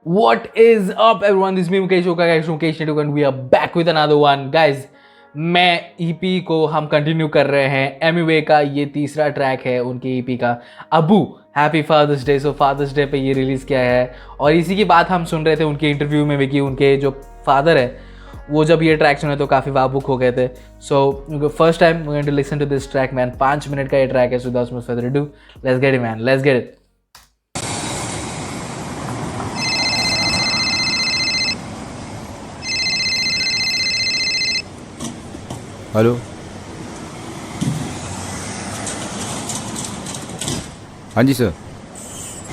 What is up, everyone? This is me, Mukesh Oka, guys, from Mukesh Network, and we are back with another one. Guys, मैं EP को हम continue कर रहे हैं. एमिवे का ये तीसरा ट्रैक है उनके ईपी का, Abu. Happy fathers Day. So Father's Day पे ये रिलीज़ किया है और इसी की बात हम सुन रहे थे उनके इंटरव्यू में भी कि उनके जो फादर है वो जब ये ट्रैक सुने तो काफ़ी भावुक हो गए थे. So first time going to listen to this track, man. 5 minute का ये ट्रैक है. So without much further ado, let's get it, man. Let's get it. Hello. हाँ जी सर,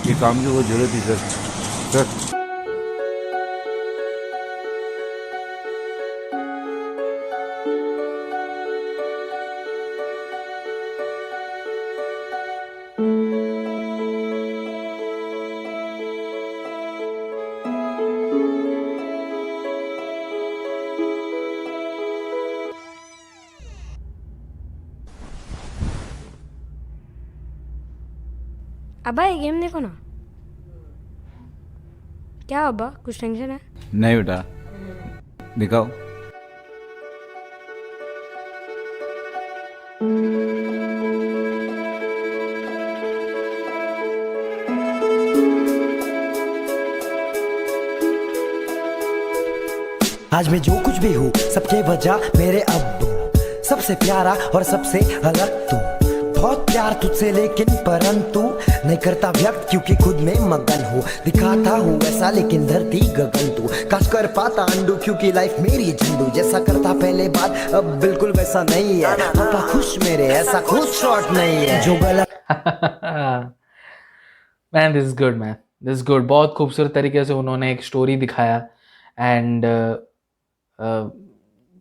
ये काम की बहुत ज़रूरत थी सर. अब्बा ये गेम देखो ना. क्या अब्बा, कुछ टेंशन है? नहीं बेटा, दिखाओ. आज मैं जो कुछ भी हूँ सबके वजह मेरे अब्बू, सबसे प्यारा और सबसे अलग तू. बहुत प्यार तुझसे लेकिन परंतु नहीं करता व्यक्त क्योंकि खुद में मगन हूँ. दिखाता हूँ ऐसा लेकिन धरती गगन तू. काश कर पाता अंडू क्योंकि लाइफ मेरी झंडू. जैसा करता पहले बात अब बिल्कुल वैसा नहीं है. पापा खुश मेरे ऐसा खुद शॉट नहीं है जो गलत. Man, this is good, man. This is good. बहुत खूबसूरत तरीके से उन्होंने एक स्टोरी दिखाया. एंड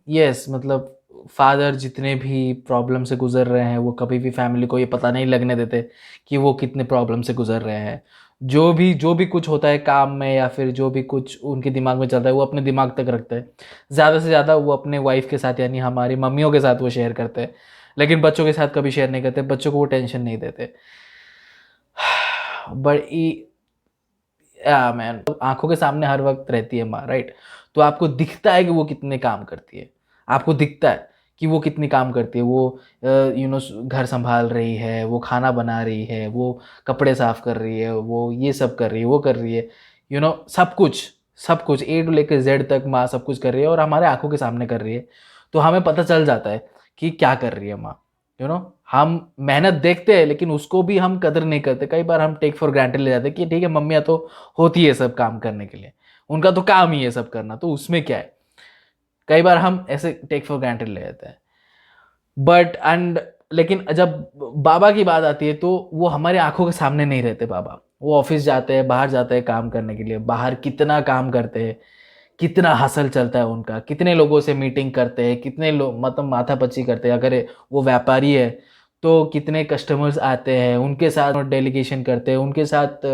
यस, मतलब फादर जितने भी प्रॉब्लम से गुजर रहे हैं वो कभी भी फैमिली को ये पता नहीं लगने देते कि वो कितने प्रॉब्लम से गुजर रहे हैं. जो भी कुछ होता है काम में या फिर जो भी कुछ उनके दिमाग में चलता है वो अपने दिमाग तक रखते हैं. ज़्यादा से ज़्यादा वो अपने वाइफ के साथ यानी हमारी मम्मियों के साथ वो शेयर करते हैं, लेकिन बच्चों के साथ कभी शेयर नहीं करते. बच्चों को वो टेंशन नहीं देते. बट या मैन, आंखों के सामने हर वक्त रहती है माँ, राइट? तो आपको दिखता है कि वो कितने काम करती है. आपको दिखता है कि वो कितनी काम करती है. वो घर संभाल रही है, वो खाना बना रही है, वो कपड़े साफ कर रही है, वो ये सब कर रही है, वो कर रही है. सब कुछ ए टू लेकर जेड तक माँ सब कुछ कर रही है और हमारे आंखों के सामने कर रही है. तो हमें पता चल जाता है कि क्या कर रही है माँ. हम मेहनत देखते हैं लेकिन उसको भी हम कदर नहीं करते. कई बार हम टेक फॉर ग्रांटेड ले जाते हैं कि ठीक है, मम्मियाँ तो होती है सब काम करने के लिए, उनका तो काम ही है सब करना, तो उसमें क्या है. कई बार हम ऐसे टेक फॉर ग्रांटेड ले जाते हैं. लेकिन जब बाबा की बात आती है तो वो हमारे आंखों के सामने नहीं रहते. बाबा वो ऑफिस जाते हैं, बाहर जाते हैं काम करने के लिए. बाहर कितना काम करते हैं, कितना हसल चलता है उनका, कितने लोगों से मीटिंग करते हैं, कितने लोग मतलब माथापच्ची करते हैं. अगर वो व्यापारी है तो कितने कस्टमर्स आते हैं, उनके साथ डेलीगेशन करते हैं, उनके साथ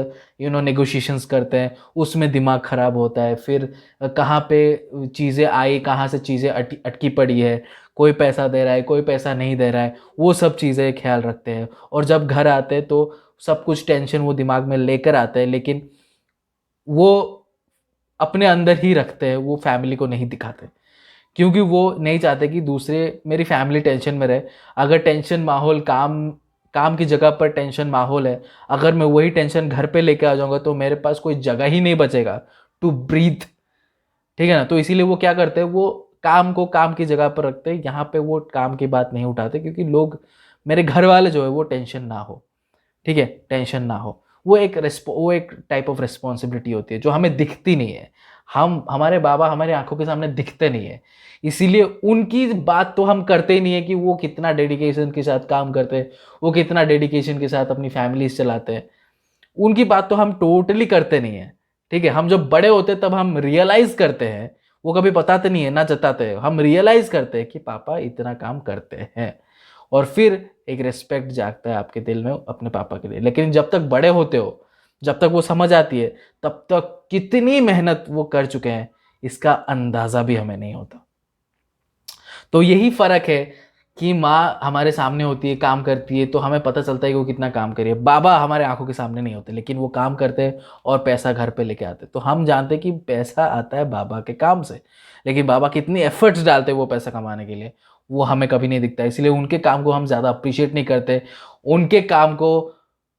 नेगोशिएशंस करते हैं. उसमें दिमाग ख़राब होता है. फिर कहाँ पे चीज़ें आई, कहाँ से चीज़ें अटकी पड़ी है, कोई पैसा दे रहा है, कोई पैसा नहीं दे रहा है, वो सब चीज़ें ख्याल रखते हैं. और जब घर आते हैं तो सब कुछ टेंशन वो दिमाग में लेकर आते हैं, लेकिन वो अपने अंदर ही रखते हैं, वो फैमिली को नहीं दिखाते क्योंकि वो नहीं चाहते कि दूसरे मेरी फैमिली टेंशन में रहे. अगर टेंशन माहौल काम की जगह पर टेंशन माहौल है, अगर मैं वही टेंशन घर पे लेके आ जाऊंगा तो मेरे पास कोई जगह ही नहीं बचेगा टू ब्रीथ. ठीक है ना? तो इसीलिए वो क्या करते हैं, वो काम को काम की जगह पर रखते हैं. यहाँ पे वो काम की बात नहीं उठाते क्योंकि लोग, मेरे घर वाले जो है वो टेंशन ना हो. ठीक है, टेंशन ना हो. वो एक टाइप ऑफ रिस्पॉन्सिबिलिटी होती है जो हमें दिखती नहीं है. हमारे बाबा हमारे आंखों के सामने दिखते नहीं है, इसीलिए उनकी बात तो हम करते ही नहीं है कि वो कितना डेडिकेशन के साथ काम करते हैं, वो कितना डेडिकेशन के साथ अपनी फैमिलीज चलाते हैं. उनकी बात तो हम टोटली करते नहीं है. ठीक है, हम जब बड़े होते तब हम रियलाइज करते हैं. वो कभी बताते नहीं है ना जताते हैं, हम रियलाइज करते हैं कि पापा इतना काम करते हैं. और फिर एक रिस्पेक्ट जागता है आपके दिल में अपने पापा के लिए. लेकिन जब तक बड़े होते हो, जब तक वो समझ आती है, तब तक कितनी मेहनत वो कर चुके हैं इसका अंदाजा भी हमें नहीं होता. तो यही फर्क है कि माँ हमारे सामने होती है, काम करती है, तो हमें पता चलता है कि वो कितना काम कर रही है। बाबा हमारे आंखों के सामने नहीं होते, लेकिन वो काम करते हैं और पैसा घर पे लेके आते हैं। तो हम जानते हैं कि पैसा आता है बाबा के काम से, लेकिन बाबा कितनी एफर्ट्स डालते हैं वो पैसा कमाने के लिए, वो हमें कभी नहीं दिखता। इसलिए उनके काम को हम ज़्यादा अप्रिशिएट नहीं करते, उनके काम को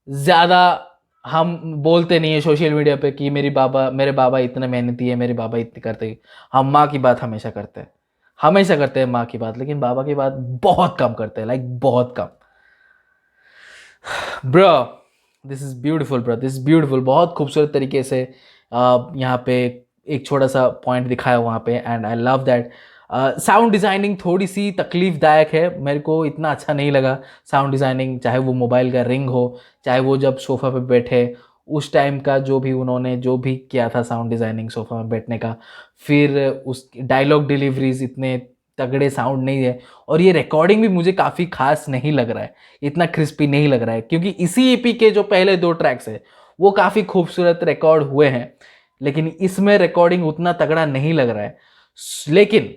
ज़्यादा हम बोलते नहीं है सोशल मीडिया पे कि मेरे बाबा इतने मेहनती है, मेरे बाबा इतने करते हैं। हम माँ की बात हमेशा करते हैं माँ की बात, लेकिन बाबा की बात बहुत कम करते हैं, लाइक बहुत कम। Bro, this is beautiful bro, this is beautiful. बहुत खूबसूरत तरीके से यहाँ पे एक छोटा सा पॉइंट दिखाया वहाँ पे, and I love that. Sound designing थोड़ी सी तकलीफ़दायक है, मेरे को इतना अच्छा नहीं लगा साउंड डिज़ाइनिंग, चाहे वो मोबाइल का रिंग हो, चाहे वो जब सोफ़ा पे बैठे उस टाइम का जो भी किया था साउंड डिज़ाइनिंग सोफ़ा में बैठने का। फिर उस डायलॉग डिलीवरीज इतने तगड़े साउंड नहीं है, और ये रिकॉर्डिंग भी मुझे काफ़ी खास नहीं लग रहा है, इतना क्रिस्पी नहीं लग रहा है, क्योंकि इसी ईपी के जो पहले 2 ट्रैक्स है वो काफ़ी खूबसूरत रिकॉर्ड हुए हैं, लेकिन इसमें रिकॉर्डिंग उतना तगड़ा नहीं लग रहा है। लेकिन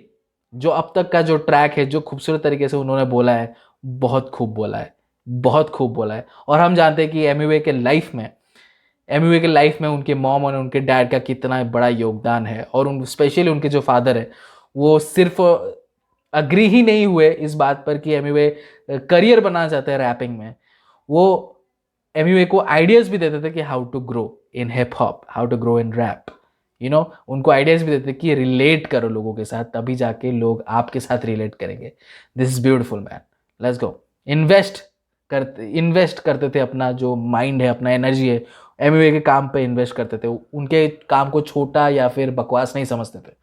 जो अब तक का जो ट्रैक है, जो खूबसूरत तरीके से उन्होंने बोला है, बहुत खूब बोला है, बहुत खूब बोला है। और हम जानते हैं कि एमिवे के लाइफ में उनके मॉम और उनके डैड का कितना बड़ा योगदान है, और स्पेशली उनके जो फादर है वो सिर्फ अग्री ही नहीं हुए इस बात पर कि एमिवे करियर बनाना चाहते हैं रैपिंग में, वो एमिवे को आइडियाज़ भी देते थे कि how to grow in hip hop, how to grow in rap, उनको आइडियाज़ भी देते कि रिलेट करो लोगों के साथ, तभी जाके लोग आपके साथ रिलेट करेंगे। This is beautiful man, let's go. Invest करते थे अपना जो माइंड है, अपना एनर्जी है, एमिवे के काम पे इन्वेस्ट करते थे, उनके काम को छोटा या फिर बकवास नहीं समझते थे।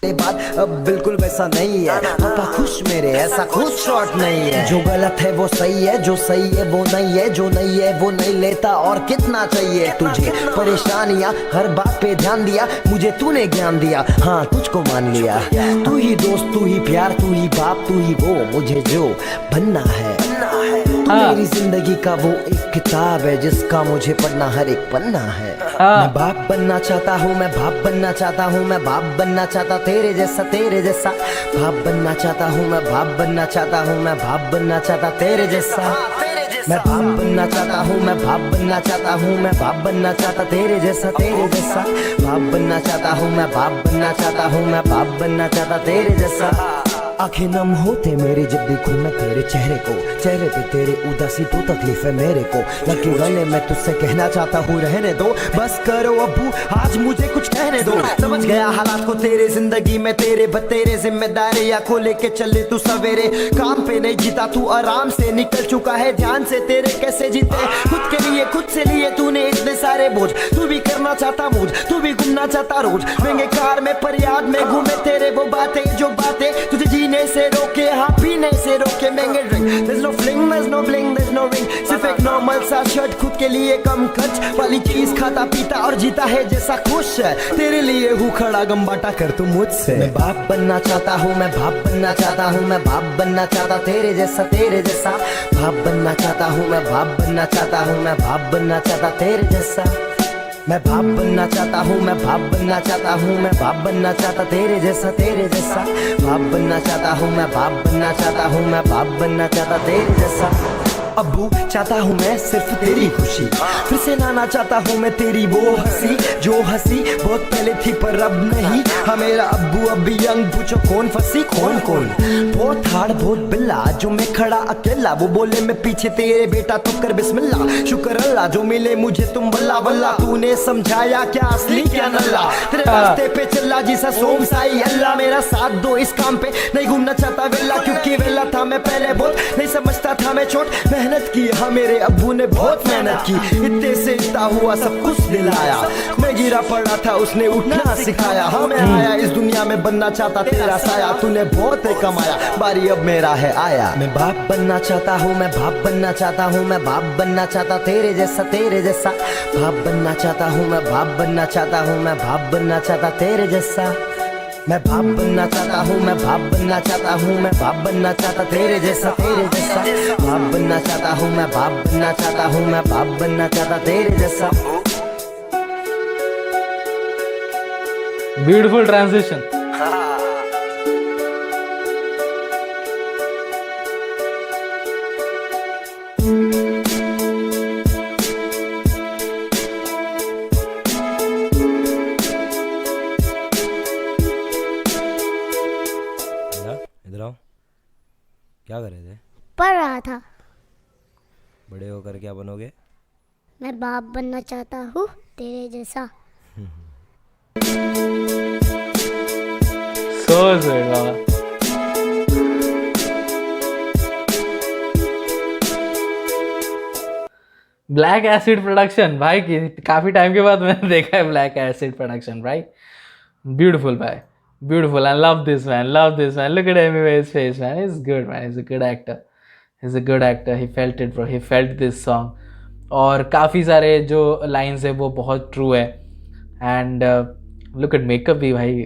ये बात अब बिल्कुल वैसा नहीं है, पापा खुश मेरे ऐसा खुश शॉट नहीं है। जो गलत है वो सही है, जो सही है वो नहीं है, जो नहीं है वो नहीं लेता, और कितना चाहिए तुझे परेशानियां, हर बात पे ध्यान दिया, मुझे तूने ज्ञान दिया, हाँ तुझको मान लिया। तू ही दोस्त, तू ही प्यार, तू ही बाप, तू ही वो मुझे जो बनना है। तू मेरी जिंदगी का वो एक किताब है जिसका मुझे पढ़ना हर एक पन्ना है। मैं बाप बनना चाहता हूँ, मैं बाप बनना चाहता हूँ, मैं बाप बनना चाहता तेरे जैसा बाप बनना चाहता हूँ, मैं बाप बनना चाहता हूँ, मैं बाप बनना चाहता तेरे जैसा। मैं बाप बनना चाहता हूँ, मैं बाप बनना चाहता हूँ, मैं बाप बनना चाहता तेरे जैसा बाप बनना चाहता हूँ, मैं बाप बनना चाहता हूँ, मैं बाप बनना चाहता तेरे जैसा। आंखें नम होते मेरे जब देखूं मैं तेरे चेहरे पे तेरे उदासी, तो तकलीफ है मेरे को लगे गले में तुझसे कहना चाहता हूँ रहने दो, बस करो अब्बू आज मुझे कुछ कहने दो। समझ गया हालात को तेरे जिंदगी में, तेरे जिम्मेदारियां को लेके चले तू सवेरे, काम पे नहीं जीता तू आराम से निकल चुका है ध्यान से, तेरे कैसे जीते खुद के लिए, खुद से लिए तूने इतने सारे बोझ, तू भी करना चाहता मौज, तू भी घूमना चाहता रोज महंगे कार में, पर याद में घूमे तेरे वो बातें जो बातें तुझे जीने से रोके, हाँ पीने से रोके। महंगे drink, there's no fling, there's no bling, there's no ring, सिर्फ एक नॉर्मल सा शर्ट, खुद के लिए कम खर्च वाली चीज खाता पीता और जीता है जैसा खुश है, तेरे लिए हूँ खड़ा गम बांटा कर तू मुझसे। मैं बाप बनना चाहता हूँ, मैं बाप बनना चाहता हूँ, मैं बाप बनना चाहता तेरे जैसा बाप बनना चाहता हूँ, मैं बाप बनना चाहता हूँ, मैं बाप बनना चाहता तेरे जैसा। मैं बाप बनना चाहता हूँ, मैं बाप बनना चाहता हूँ, मैं बाप बनना चाहता तेरे जैसा बाप बनना चाहता हूँ, मैं बाप बनना चाहता हूँ, मैं बाप बनना चाहता तेरे जैसा। अब्बू चाहता हूँ मैं सिर्फ तेरी खुशी, फिर से लाना चाहता हूँ मैं तेरी वो हंसी, जो हंसी बहुत पहले थी पर अब नहीं। हाँ मेरा अब्बू अभी यंग, पूछो कौन फंसी कौन बहुत हार्ड बहुत बिल्ला, जो मैं खड़ा अकेला वो बोले मैं पीछे तेरे बेटा तो कर बिस्मिल्लाह। शुक्र अल्लाह जो मिले मुझे तुम बल्ला बल्ला, तूने समझाया क्या असली क्या नल्ला, तेरे रास्ते पे चला जिसा सोम साई अल्लाह। मेरा साथ दो इस काम पे, नहीं घूमना चाहता वेला, क्योंकि वेला था मैं पहले बहुत, नहीं समझता था मैं छोट, मेहनत की हाँ मेरे अब्बू ने बहुत मेहनत की, इतने से इतना हुआ सब कुछ दिलाया। मैं गिरा पड़ा था उसने उठना सिखाया, हाँ मैं आया इस दुनिया में बनना चाहता तेरा साया, तूने बहुत कमाया बारी अब मेरा है आया। मैं बाप बनना चाहता हूँ, मैं बाप बनना चाहता हूँ, मैं बाप बनना चाहता तेरे जैसा बाप बनना चाहता हूँ, मैं बाप बनना चाहता हूँ, मैं बाप बनना चाहता तेरे जैसा। मैं बाप बनना चाहता हूँ, मैं बाप बनना चाहता हूँ, मैं बाप बनना चाहता तेरे जैसा बाप बनना चाहता हूँ, मैं बाप बनना चाहता हूँ, मैं बाप बनना चाहता तेरे जैसा। Beautiful transition. बड़े होकर क्या बनोगे? मैं बाप बनना चाहता हूँ तेरे जैसा। सो स्वीट बाबा। ब्लैक एसिड प्रोडक्शन भाई की काफी टाइम के बाद मैंने देखा है ब्लैक एसिड प्रोडक्शन भाई। ब्यूटीफुल भाई, beautiful. I love this man. Love this man. Look at Emiway's face, man. He's good, man. He's a good actor. He's a good actor. He felt it, bro. He felt this song. और काफ़ी सारे जो lines है वो बहुत true है। And look at makeup भी भाई,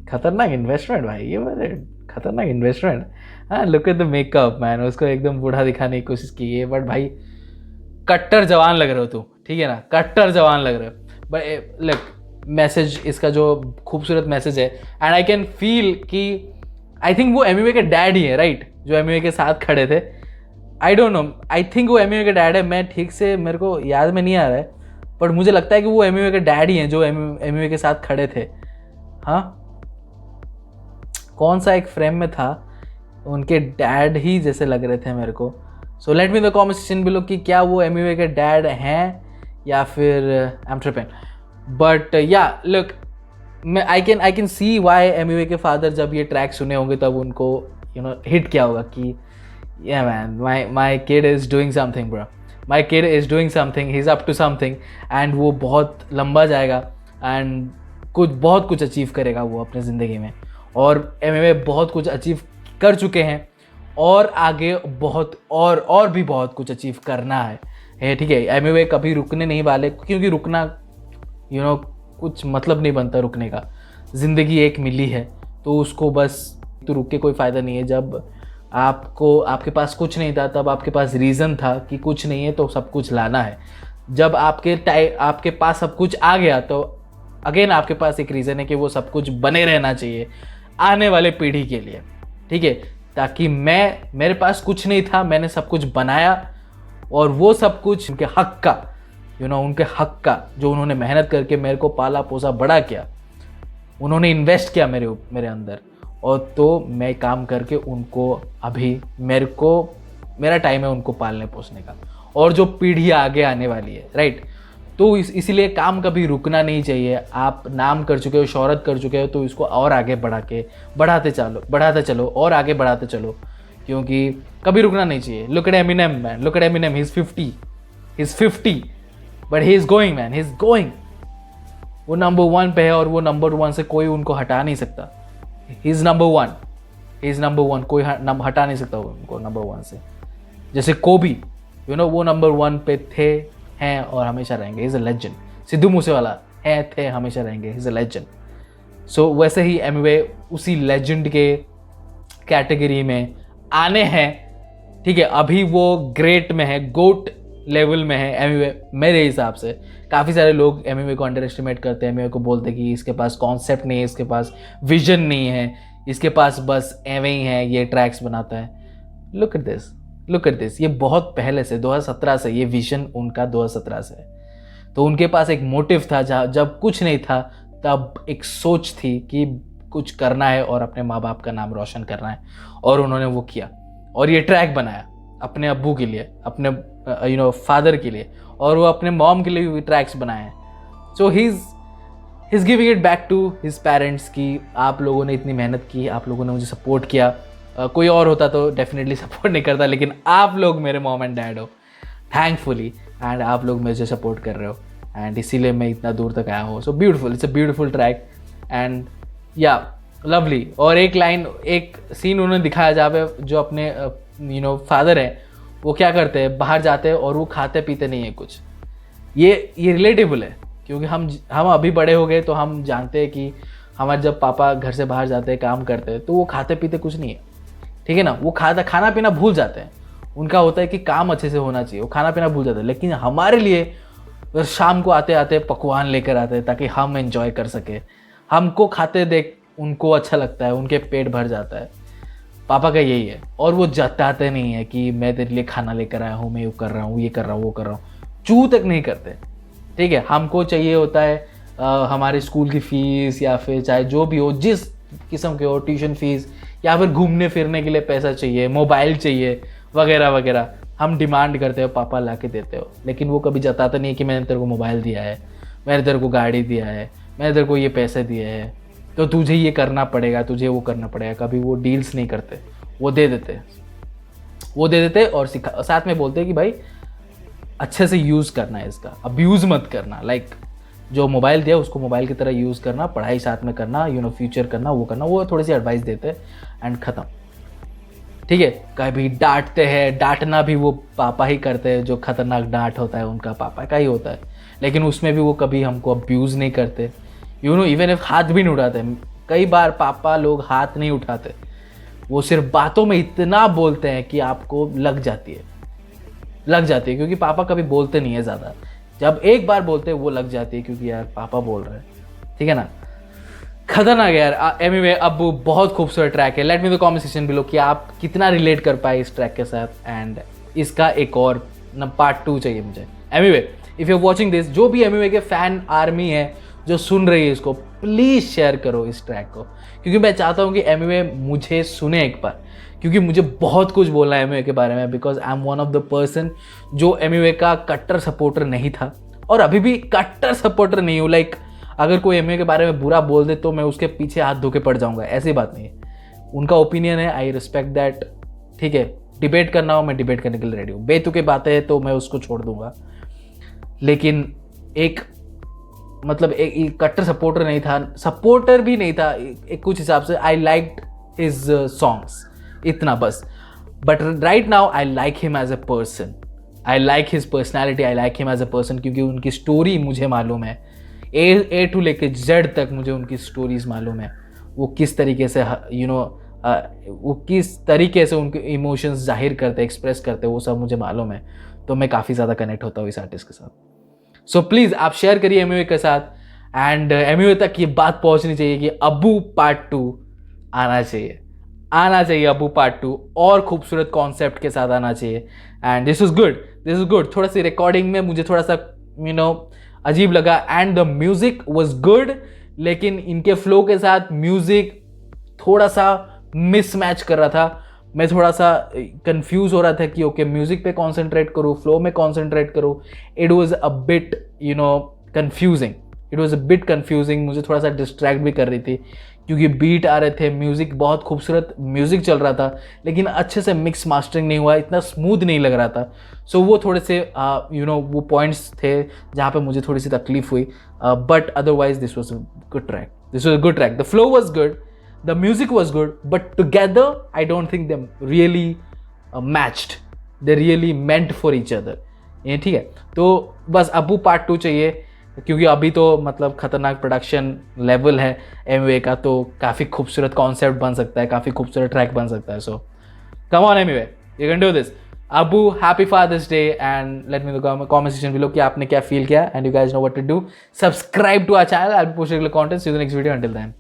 खतरनाक इन्वेस्टमेंट भाई, ये बड़े खतरनाक इन्वेस्टमेंट। हाँ, look at the makeup man. उसको एकदम बूढ़ा दिखाने की कोशिश की है, बट भाई कट्टर जवान लग रहे हो तू, ठीक है ना, कट्टर जवान लग रहे हो। बट लुक, मैसेज इसका जो खूबसूरत मैसेज है, एंड आई कैन फील कि आई थिंक वो एमिवे के डैड ही है, राइट, जो एमिवे के साथ खड़े थे। I don't know, I think वो एमिवे के डैड है, मैं ठीक से मेरे को याद में नहीं आ रहा है, बट मुझे लगता है कि वो एमिवे के डैड ही हैं जो एमिवे के साथ खड़े थे। हाँ, कौन सा एक फ्रेम में था, उनके डैड ही जैसे लग रहे थे मेरे को। So let me the comment section below कि क्या वो एमिवे के डैड हैं या फिर I am tripping. But yeah look, मैं I can see why Emiway के फादर जब ये ट्रैक सुने होंगे तब उनको हिट किया होगा कि yeah man, my kid is doing something bro, my kid is doing something, he is up to something, and वो बहुत लंबा जाएगा एंड बहुत कुछ अचीव करेगा वो अपने ज़िंदगी में। और एमिवे बहुत कुछ अचीव कर चुके हैं और आगे बहुत और भी बहुत कुछ अचीव करना है, ठीक है। एमिवे कभी रुकने नहीं वाले, क्योंकि रुकना कुछ मतलब नहीं बनता रुकने का। ज़िंदगी एक मिली है तो उसको बस, तो रुक के कोई फ़ायदा नहीं है। जब आपके पास कुछ नहीं था तब आपके पास रीज़न था कि कुछ नहीं है तो सब कुछ लाना है। जब आपके पास सब कुछ आ गया तो अगेन आपके पास एक रीज़न है कि वो सब कुछ बने रहना चाहिए आने वाले पीढ़ी के लिए, ठीक है। ताकि मेरे पास कुछ नहीं था, मैंने सब कुछ बनाया और वो सब कुछ उनके हक का, उनके हक का, जो उन्होंने मेहनत करके मेरे को पाला पोसा बड़ा किया, उन्होंने इन्वेस्ट किया मेरे अंदर, और तो मैं काम करके उनको, अभी मेरा टाइम है उनको पालने पोसने का, और जो पीढ़ी आगे आने वाली है, राइट। तो इसीलिए काम कभी रुकना नहीं चाहिए। आप नाम कर चुके हो, शोहरत कर चुके हो, तो इसको और आगे बढ़ाते चलो और आगे बढ़ाते चलो, क्योंकि कभी रुकना नहीं चाहिए। Look at Eminem man, look at Eminem, he is 50 but he is going man, he is going. वो नंबर 1 पे है और वो नंबर 1 से कोई उनको हटा नहीं सकता। ही इज़ नंबर 1, कोई हटा नहीं सकता उनको नंबर 1 से। जैसे कोबी, वो नंबर 1 पे थे, हैं और हमेशा रहेंगे। Is a legend. Sidhu Moosewala थे, हमेशा रहेंगे। Is a legend. सो वैसे ही एमिवे उसी लेजेंड के कैटेगरी में आने हैं, ठीक है। अभी वो ग्रेट में है, गोट लेवल में है एमिवे मेरे हिसाब से। काफ़ी सारे लोग एमिवे को अंडर एस्टिमेट करते हैं, एमिवे को बोलते हैं कि इसके पास कॉन्सेप्ट नहीं है, इसके पास विजन नहीं है, इसके पास बस एवे ही है, ये ट्रैक्स बनाता है। लुक एट दिस, ये बहुत पहले से 2017 से ये विजन उनका 2017 से है। तो उनके पास एक मोटिव था, जब कुछ नहीं था तब एक सोच थी कि कुछ करना है और अपने माँ बाप का नाम रोशन करना है, और उन्होंने वो किया और ये ट्रैक बनाया अपने अब्बू के लिए, अपने फादर के लिए, और वो अपने मॉम के लिए भी ट्रैक्स बनाए हैं। So he is giving it back to his parents कि आप लोगों ने इतनी मेहनत की, आप लोगों ने मुझे सपोर्ट किया। कोई और होता तो डेफिनेटली सपोर्ट नहीं करता, लेकिन आप लोग मेरे मॉम एंड डैड हो, थैंकफुली, एंड आप लोग मुझे सपोर्ट कर रहे हो, एंड इसीलिए मैं इतना दूर तक आया हूँ। So beautiful, it's a beautiful track and या लवली। और एक सीन उन्होंने दिखाया जहाँ पे जो अपने फादर है वो क्या करते हैं, बाहर जाते हैं और वो खाते पीते नहीं है कुछ। ये रिलेटेबल है, क्योंकि हम अभी बड़े हो गए तो हम जानते हैं कि हमारे जब पापा घर से बाहर जाते हैं, काम करते हैं, तो वो खाते पीते कुछ नहीं है, ठीक है ना। वो खाना पीना भूल जाते हैं। उनका होता है कि काम अच्छे से होना चाहिए, वो खाना पीना भूल जाते हैं। लेकिन हमारे लिए शाम को आते आते पकवान लेकर आते हैं ताकि हम एंजॉय कर सके। हमको खाते देख उनको अच्छा लगता है, उनके पेट भर जाता है। पापा का यही है, और वो जताते नहीं है कि मैं तेरे लिए खाना लेकर आया हूँ, मैं ये कर रहा हूँ, ये कर रहा हूँ, वो कर रहा हूँ। चू तक नहीं करते, ठीक है। हमको चाहिए होता है हमारे स्कूल की फ़ीस, या फिर चाहे जो भी हो, जिस किस्म के हो, ट्यूशन फ़ीस, या फिर घूमने फिरने के लिए पैसा चाहिए, मोबाइल चाहिए, वगैरह वगैरह। हम डिमांड करते हो पापा ला के देते हो, लेकिन वो कभी जताता नहीं है कि मैंने तेरे को मोबाइल दिया है, मैंने तेरे को गाड़ी दिया है, मैंने तेरे को ये पैसे दिए हैं, तो तुझे ये करना पड़ेगा, तुझे वो करना पड़ेगा। कभी वो डील्स नहीं करते, वो दे देते और साथ में बोलते हैं कि भाई अच्छे से यूज़ करना है इसका, अब्यूज़ मत करना। लाइक जो मोबाइल दिया उसको मोबाइल की तरह यूज़ करना, पढ़ाई साथ में करना, फ्यूचर करना, वो करना, वो थोड़ी सी एडवाइस देते हैं एंड ख़त्म। ठीक है, कभी डांटते हैं, डांटना भी वो पापा ही करते हैं, जो खतरनाक डांट होता है उनका पापा का ही होता है, लेकिन उसमें भी वो कभी हमको अब्यूज़ नहीं करते। इवन इफ हाथ भी नहीं उठाते। कई बार पापा लोग हाथ नहीं उठाते, वो सिर्फ बातों में इतना बोलते हैं कि आपको लग जाती है, क्योंकि पापा कभी बोलते नहीं है ज़्यादा। जब एक बार बोलते हैं वो लग जाती है, क्योंकि यार पापा बोल रहे हैं, ठीक है ना। खतरनाक यार। एनीवे, अब बहुत खूबसूरत ट्रैक है। Late me the comment section below कि आप कितना रिलेट कर पाए इस ट्रैक के साथ, एंड इसका एक और पार्ट 2 चाहिए मुझे। Anyway, if you are watching this, जो भी एनीवे के फैन आर्मी है जो सुन रही है इसको, प्लीज़ शेयर करो इस ट्रैक को, क्योंकि मैं चाहता हूँ कि एमीवे मुझे सुने एक बार, क्योंकि मुझे बहुत कुछ बोलना है एमीवे के बारे में, because I am one of the person जो एमीवे का कट्टर सपोर्टर नहीं था और अभी भी कट्टर सपोर्टर नहीं हूँ। लाइक अगर कोई एमीवे के बारे में बुरा बोल दे तो मैं उसके पीछे हाथ धो के पड़ जाऊँगा, ऐसी बात नहीं है। उनका ओपिनियन है, आई रिस्पेक्ट दैट। ठीक है, डिबेट करना हो मैं डिबेट करने के लिए रेडी हूँ, बेतुके बातें हैं तो मैं उसको छोड़ दूंगा, लेकिन एक कट्टर सपोर्टर नहीं था, सपोर्टर भी नहीं था एक कुछ हिसाब से। आई लाइक्ड हिज सॉन्ग्स, इतना बस। But right now I like him as a person, I like his personality, I like him as a person, क्योंकि उनकी स्टोरी मुझे मालूम है, ए टू लेके जेड तक मुझे उनकी स्टोरीज मालूम है। वो किस तरीके से वो किस तरीके से उनके इमोशंस जाहिर करते, एक्सप्रेस करते, वो सब मुझे मालूम है। तो मैं काफ़ी ज़्यादा कनेक्ट होता हूँ इस आर्टिस्ट के साथ। सो प्लीज़ आप शेयर करिए एमीवे के साथ, एंड एमीवे तक ये बात पहुंचनी चाहिए कि अबू पार्ट 2 आना चाहिए अबू पार्ट 2 और खूबसूरत कॉन्सेप्ट के साथ आना चाहिए। And this is good. थोड़ा सी रिकॉर्डिंग में मुझे थोड़ा सा अजीब लगा, and the music was good, लेकिन इनके फ्लो के साथ म्यूजिक थोड़ा सा मिसमैच कर रहा था। मैं थोड़ा सा कंफ्यूज हो रहा था कि ओके म्यूजिक पे कॉन्सेंट्रेट करूँ, फ्लो में कॉन्सेंट्रेट करूँ। It was a bit confusing. मुझे थोड़ा सा डिस्ट्रैक्ट भी कर रही थी, क्योंकि बीट आ रहे थे, म्यूजिक बहुत खूबसूरत म्यूजिक चल रहा था, लेकिन अच्छे से मिक्स मास्टरिंग नहीं हुआ, इतना स्मूथ नहीं लग रहा था। सो वो थोड़े से वो पॉइंट्स थे जहाँ पे मुझे थोड़ी सी तकलीफ हुई, but otherwise this was a good track. The flow was good, the music was good, but together I don't think them really matched, they really meant for each other। ये ठीक है, तो बस अबू पार्ट 2 चाहिए, क्योंकि अभी तो मतलब खतरनाक प्रोडक्शन लेवल है एमीवे का, तो काफ़ी खूबसूरत कॉन्सेप्ट बन सकता है, काफ़ी खूबसूरत ट्रैक बन सकता है। So come on Emiway, you can do this. अबू, happy fathers day, and let me know comment section below कि आपने क्या फील किया, and you guys know what to do. Subscribe to our channel, I will post regular content. See you in the next video, until then.